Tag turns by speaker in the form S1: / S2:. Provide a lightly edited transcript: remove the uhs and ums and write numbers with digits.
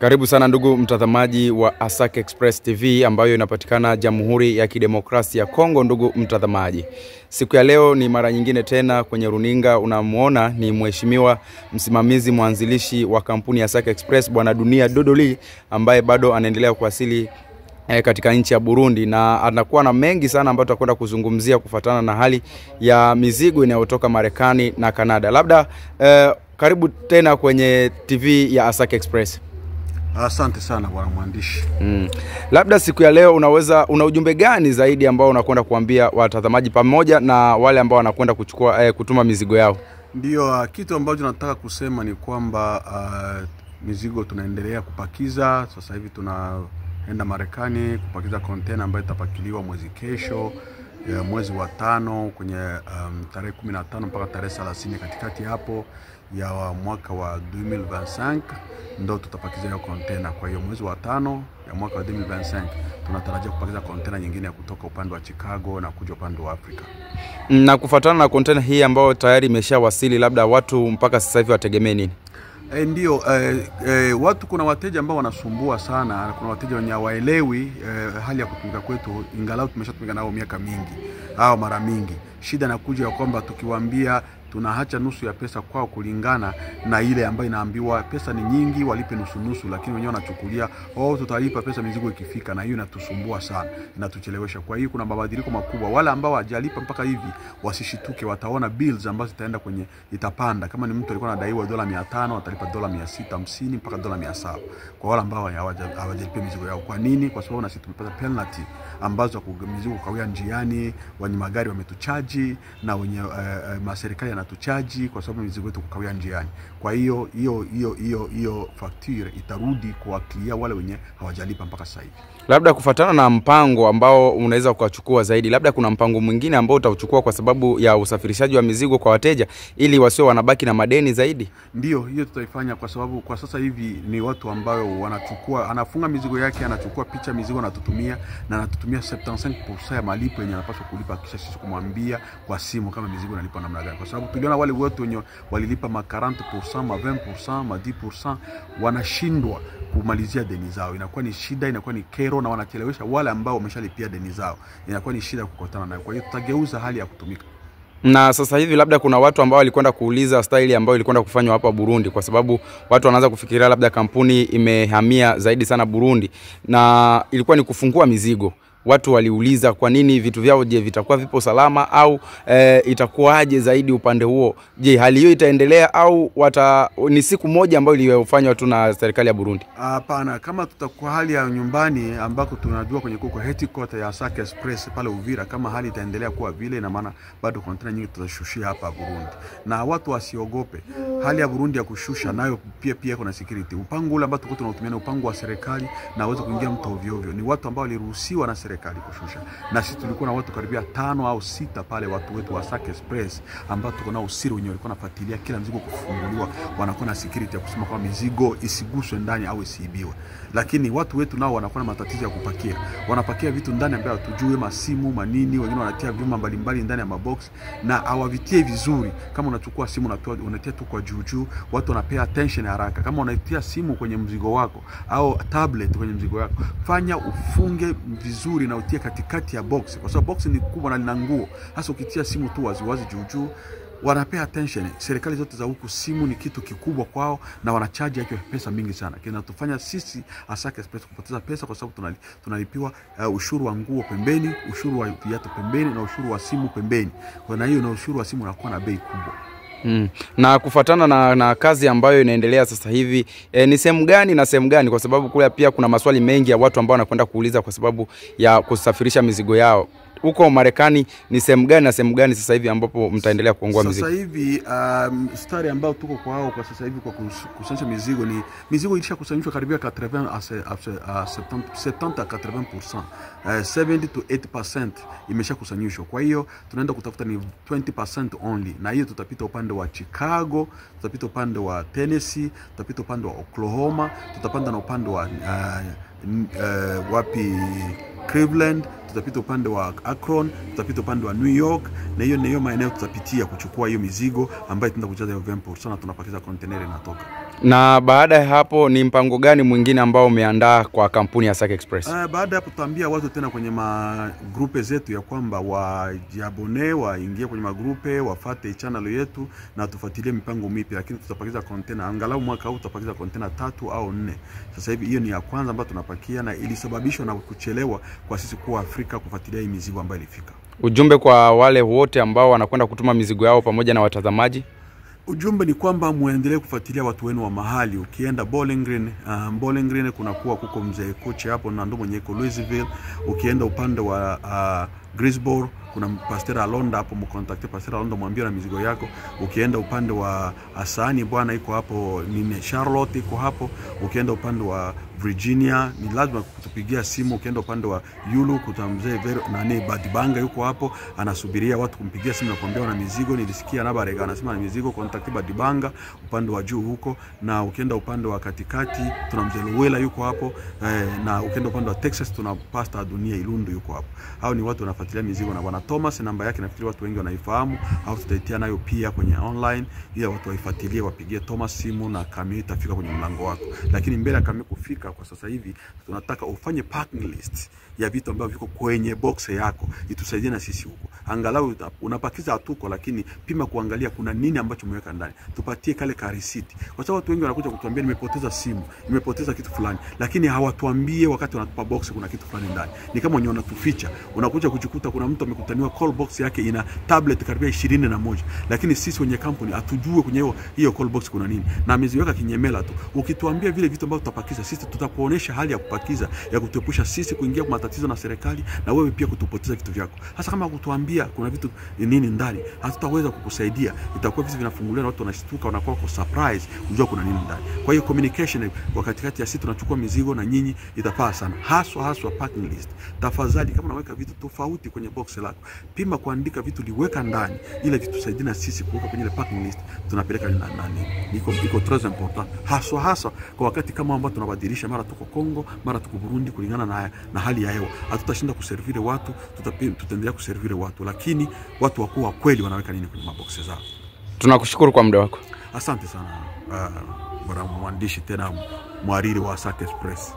S1: Karibu sana ndugu mtazamaji wa Asake Express TV ambayo inapatikana Jamhuri ya Kidemokrasia ya Kongo. Ndugu mtazamaji, siku ya leo ni mara nyingine tena kwenye runinga unamuona ni mheshimiwa msimamizi mwanzilishi wa kampuni ya Asake Express Bwana Dunia Dodoli, ambaye bado anaendelea kuwasili katika nchi ya Burundi, na anakuwa na mengi sana ambayo tutakwenda kuzungumzia kufuatana na hali ya mizigo inayotoka Marekani na Canada. Labda karibu tena kwenye TV ya Asake Express.
S2: Asante sana bwana mwandishi.
S1: Labda siku ya leo una ujumbe gani zaidi ambao unakwenda kuambia watazamaji pamoja na wale ambao wanakwenda kuchukua kutuma mizigo yao?
S2: Ndio, kitu ambacho nataka kusema ni kwamba mizigo tunaendelea kupakiza. Sasa hivi tunaenda Marekani kupakiza container ambayo itapakiliwa mwezi kesho, mwezi wa 5 kwenye tarehe 15 mpaka tarehe 30 katikati hapo ya mwaka wa 2025 ndo tutapakiza hiyo container. Kwa hiyo mwezi wa 5 ya mwaka wa 2025 tunatarajia kupakiza container nyingine ya kutoka upande wa Chicago na kuja upande wa Afrika.
S1: Na kufuatana na container hii ambayo tayari imeshawasili, labda watu mpaka sasa hivi wategemee nini?
S2: Ndio, watu, kuna wateja ambao wanasumbua sana. Kuna wateja wenye hawaelewi hali ya kutumika kwetu, ingalau tumeshatumika nao miaka mingi au mara mingi. Shida inakuja ya kwamba tukiwaambia tunaacha nusu ya pesa kwao kulingana na ile ambayo inaambiwa pesa ni nyingi walipe nusu, lakini wenyewe wanachukulia tutalipa pesa mizigo ikifika, na hiyo inatusumbua sana, inatuchelewesha. Kwa hiyo kuna mabadiliko makubwa. Wale ambao hawajalipa mpaka hivi wasishituke, wataona bills ambazo zitaenda kwenye itapanda. Kama ni mtu alikuwa anadaiwa $500, atalipa $650 mpaka $700 kwa wale ambao hawajalipa mizigo yao. Kwa nini? Kwa sababu na sisi tumepata penalty ambazo mizigo kawia njiani, wenye magari wametuchaji na wenye maserikali tuchaji kwa sababu mizigo yetu kukawia njiani. Kwa hiyo facture itarudi kwa clear wale wenye hawajalipa mpaka sasa hivi.
S1: Labda kufuatana na mpango ambao unaweza kuchukua zaidi, labda kuna mpango mwingine ambao utachukua kwa sababu ya usafirishaji wa mizigo kwa wateja ili wasio wanabaki na madeni zaidi?
S2: Ndio, hiyo tutaifanya kwa sababu kwa sasa hivi ni watu ambao wanachukua, anafunga mizigo yake, anachukua picha mizigo anatutumia, na anatutumia 75% ya malipo yenye anapaswa kulipa, kisha sisi kumwambia kwa simu kama mizigo inalipa namna gani. Kwa sababu tuliona wale wote wenye walilipa 40%, 20%, 10% wanashindwa kumalizia deni zao. Inakuwa ni shida, inakuwa ni kero, na wanachelewesha wale ambao wameshalipia deni zao. Inakuwa ni shida kukutana nayo. Kwa hiyo tutageuza hali ya kutumika.
S1: Na sasa hivi labda kuna watu ambao walikwenda kuuliza style ambayo ilikwenda kufanywa hapa Burundi, kwa sababu watu wanaanza kufikiria labda kampuni imehamia zaidi sana Burundi na ilikuwa ni kufungua mizigo. Watu waliuliza kwa nini vitu vyao, je, vitakuwa vipo salama au itakuwaje zaidi upande huo? Je, hali hiyo itaendelea au ni siku moja ambayo iliyofanywa tu na serikali ya Burundi?
S2: Hapana, kama tutakuwa hali ya nyumbani ambako tunajua kwenye kuko headquarter ya Asake Express pale Uvira, kama hali itaendelea kuwa vile, na maana bado container nyingi tutashushia hapa Burundi. Na watu wasiogope. Hali ya Burundi ya kushusha nayo pia kuna security. Upango ule ambao tuko tunatumia ni upango wa serikali, na uweze kuingia mtu ovyo ovyo. Ni watu ambao waliruhusiwa na serikali kushusha. Na sisi tulikuwa na watu karibia 5 au 6 pale, watu wetu wa Asake Express ambao tuko nao usiri wenyewe walikuwa nafuatilia kila mzigo kufunguliwa, wanakuwa na security ya kusema kwa mizigo isiguswe ndani au isiibiwe. Lakini watu wetu nao wanakuwa na matatizo ya kupakia. Wanapakia vitu ndani ambayo hatujui, masimu, manini, wengine wanatia vyuma mbalimbali ndani ya mabox na hawavitie vizuri. Kama unachukua simu unatia tu kwa juu, watu wanapea attention haraka. Kama unatia simu kwenye mzigo wako au tablet kwenye mzigo wako, fanya ufunge vizuri na utie katikati ya box, kwa sababu box ni kubwa na lina nguo. Hasa ukitia simu tu wazi juu, wanapea attention. Serikali zote za huku simu ni kitu kikubwa kwao, na wanachaji yake pesa mingi sana. Kinatufanya sisi Asake Express kupoteza pesa, kwa sababu tunalipiwa ushuru wa nguo pembeni, ushuru wa viatu pembeni, na ushuru wa simu pembeni. Kwa hiyo na ushuru wa simu unakuwa na bei kubwa.
S1: Na kufuatana na kazi ambayo inaendelea sasa hivi, ni sehemu gani na sehemu gani? Kwa sababu kule pia kuna maswali mengi ya watu ambao wanakwenda kuuliza kwa sababu ya kusafirisha mizigo yao. Huko Marekani ni sehemu gani na sehemu gani sasa hivi ambapo mtaendelea kuongoa mizigo?
S2: Sasa hivi stari ambao tuko kwao kwa sasa hivi kwa kusanyisha mizigo, ni mizigo ilishakusanyishwa karibia 70 à 80%. 70 to 80% imeshakusanyishwa. Kwa hiyo tunaenda kutafuta ni 20% only, na hiyo tutapita upande wa Chicago, tutapita upande wa Tennessee, tutapita upande wa Oklahoma, tutapanda na upande wa Cleveland, tutapita upande wa Akron, tutapita upande wa New York, na hiyo maeneo tutapitia kuchukua hiyo mizigo ambayo tunaenda kujaza hiyo 20% na tunapakiza container inatoka.
S1: Na baada ya hapo ni mpango gani mwingine ambao umeandaa kwa kampuni ya Asake Express?
S2: Baada ya kutambia watu tena kwenye magrupe zetu ya kwamba wajiabone, waingie kwenye magrupe, wafate channel yetu na tufuatilie mipango mipya, lakini tutapakiza container angalau mwaka huu tutapakiza container 3 au 4. Sasa hivi hiyo ni ya kwanza ambayo tunapakia na ilisababishwa na kuchelewa kwa sisi kwa Afrika kufuatilia hii mizigo ambayo ilifika.
S1: Ujumbe kwa wale wote ambao wanakwenda kutuma mizigo yao pamoja na watazamaji?
S2: Ujumbe ni kwamba muendelee kufuatilia watu wenu wa mahali. Ukienda Bowling Green kunakuwa kuko mzee kochi hapo na ndo mwenye iko Louisville. Ukienda upande wa Greensboro kuna Pastor Alonda hapo, mkontakte Pastor Alonda mwambie na mizigo yako. Ukienda upande wa Asani bwana iko hapo, ni Charlotte iko hapo. Ukienda upande wa Virginia ni lazima kutupigia simu. Ukienda upande wa Yulu kutamzee Badibanga yuko hapo anasubiria watu kumpigia simu na kuambia na mizigo. Nilisikia Nabarega anasema na mizigo, contact Badibanga upande wa juu huko. Na ukienda upande wa katikati tuna mzee Luwela yuko hapo, na ukienda upande wa Texas tuna Pastor Dunia Ilundu yuko hapo. Hao ni watu wanafuatilia mizigo, na bwana Thomas namba yake nafikiri watu wengi wanaifahamu, au tutaitia nayo pia kwenye online ili watu waifuatilie, wapigie Thomas simu na kamera itafika kwenye mlango wako. Lakini mbele ya kamera kufika kwa sasa hivi tunataka ufanye packing list ya vitu ambavyo viko kwenye box yako, itusaidie na sisi huko. Angalau unapakiza hatuko, lakini pima kuangalia kuna nini ambacho umeweka ndani. Tupatie kale ka receipt. Kwa sababu watu wengi wanakuja kutuambia nimepoteza simu, nimepoteza kitu fulani, lakini hawatuambie wakati wanatupa box kuna kitu fulani ndani. Ni kama wenye wanatuficha. Unakuja kujikuta kuna mtu amekutaniwa call box yake ina tablet karibia 21, lakini sisi wenye kampuni hatujue kwenye hiyo call box kuna nini, na ameziweka kinyemela tu. Ukituambia vile vitu ambavyo tutapakiza sisi, tutakuonesha hali ya kupakiza ya kutuepusha sisi kuingia kwa matatizo na serikali, na wewe pia kutupoteza kitu vyako. Hasa kama kutuambia kuna vitu nini ndani, hatutaweza kukusaidia. Itakuwa vitu vinafunguliwa na watu wanashtuka, wanakuwa kwa surprise kujua kuna nini ndani. Kwa hiyo communication wakati kati ya sisi tunachukua mizigo na nyinyi itafaa sana, haswa packing list. Tafadhali kama unaweka vitu tofauti kwenye box lako, pima kuandika vitu liweka ndani, ili vitu tusaidie na sisi kuweka kwenye ile packing list tunapeleka ndani. Iko très important, haswa kwa wakati kama ambao tunabadilisha, mara tuko Kongo, mara tuko Burundi, kulingana na hali ya hewa. Hatutashinda kuservire watu, tutaendelea kuservire watu, lakini watu wakuwa kweli wanaweka nini kwenye maboksi zao.
S1: Tunakushukuru kwa muda wako.
S2: Asante sana bwana mwandishi tena mwariri wa Asake Express.